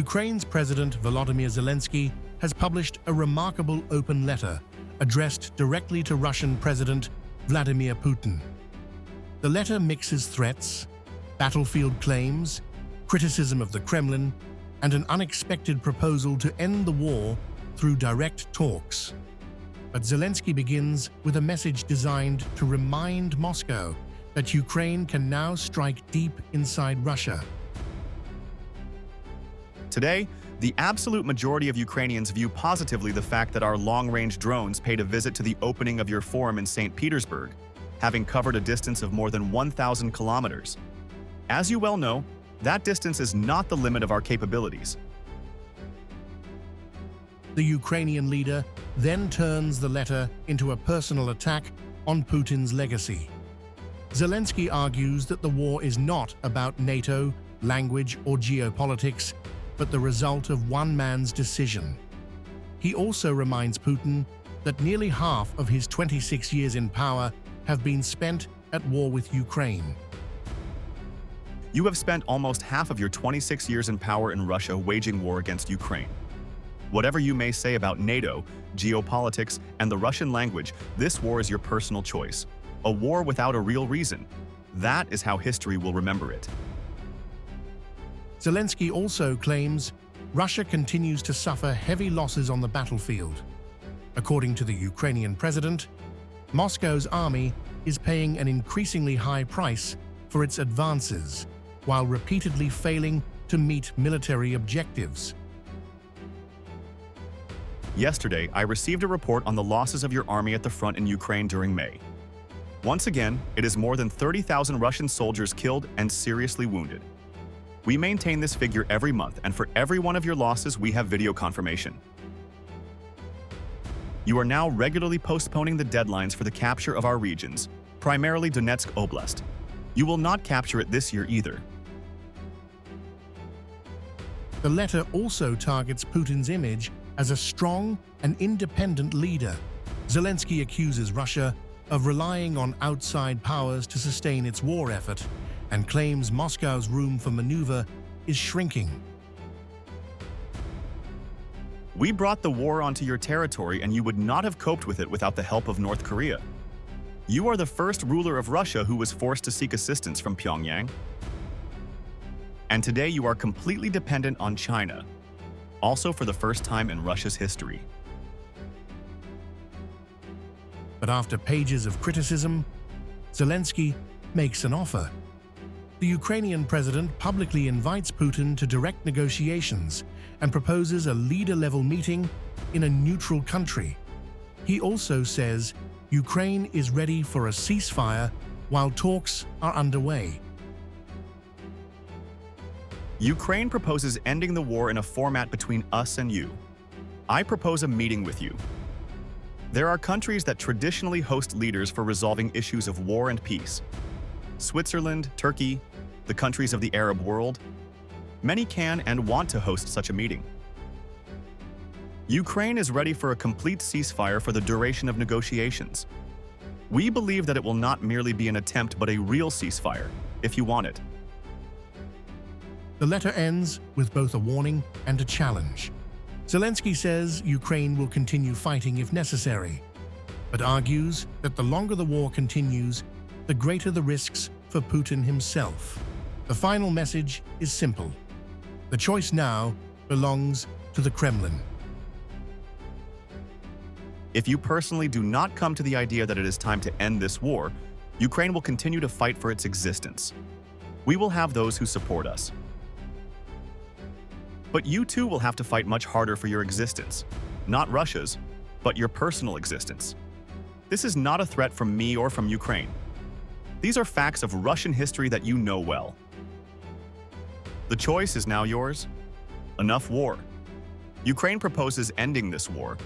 Ukraine's President Volodymyr Zelensky has published a remarkable open letter addressed directly to Russian President Vladimir Putin. The letter mixes threats, battlefield claims, criticism of the Kremlin, and an unexpected proposal to end the war through direct talks. But Zelensky begins with a message designed to remind Moscow that Ukraine can now strike deep inside Russia. Today, the absolute majority of Ukrainians view positively the fact that our long-range drones paid a visit to the opening of your forum in St. Petersburg, having covered a distance of more than 1,000 kilometers. As you well know, that distance is not the limit of our capabilities. The Ukrainian leader then turns the letter into a personal attack on Putin's legacy. Zelensky argues that the war is not about NATO, language, or geopolitics, but the result of one man's decision. He also reminds Putin that nearly half of his 26 years in power have been spent at war with Ukraine. You have spent almost half of your 26 years in power in Russia waging war against Ukraine. Whatever you may say about NATO, geopolitics, and the Russian language, this war is your personal choice. A war without a real reason. That is how history will remember it. Zelensky also claims Russia continues to suffer heavy losses on the battlefield. According to the Ukrainian president, Moscow's army is paying an increasingly high price for its advances, while repeatedly failing to meet military objectives. Yesterday, I received a report on the losses of your army at the front in Ukraine during May. Once again, it is more than 30,000 Russian soldiers killed and seriously wounded. We maintain this figure every month, and for every one of your losses, we have video confirmation. You are now regularly postponing the deadlines for the capture of our regions, primarily Donetsk Oblast. You will not capture it this year either. The letter also targets Putin's image as a strong and independent leader. Zelensky accuses Russia of relying on outside powers to sustain its war effort and claims Moscow's room for maneuver is shrinking. We brought the war onto your territory, and you would not have coped with it without the help of North Korea. You are the first ruler of Russia who was forced to seek assistance from Pyongyang. And today you are completely dependent on China, also for the first time in Russia's history. But after pages of criticism, Zelensky makes an offer. The Ukrainian president publicly invites Putin to direct negotiations and proposes a leader-level meeting in a neutral country. He also says Ukraine is ready for a ceasefire while talks are underway. Ukraine proposes ending the war in a format between us and you. I propose a meeting with you. There are countries that traditionally host leaders for resolving issues of war and peace. Switzerland, Turkey, the countries of the Arab world. Many can and want to host such a meeting. Ukraine is ready for a complete ceasefire for the duration of negotiations. We believe that it will not merely be an attempt but a real ceasefire, if you want it. The letter ends with both a warning and a challenge. Zelensky says Ukraine will continue fighting if necessary, but argues that the longer the war continues, the greater the risks for Putin himself. The final message is simple. The choice now belongs to the Kremlin. If you personally do not come to the idea that it is time to end this war, Ukraine will continue to fight for its existence. We will have those who support us. But you too will have to fight much harder for your existence. Not Russia's, but your personal existence. This is not a threat from me or from Ukraine. These are facts of Russian history that you know well. The choice is now yours. Enough war. Ukraine proposes ending this war,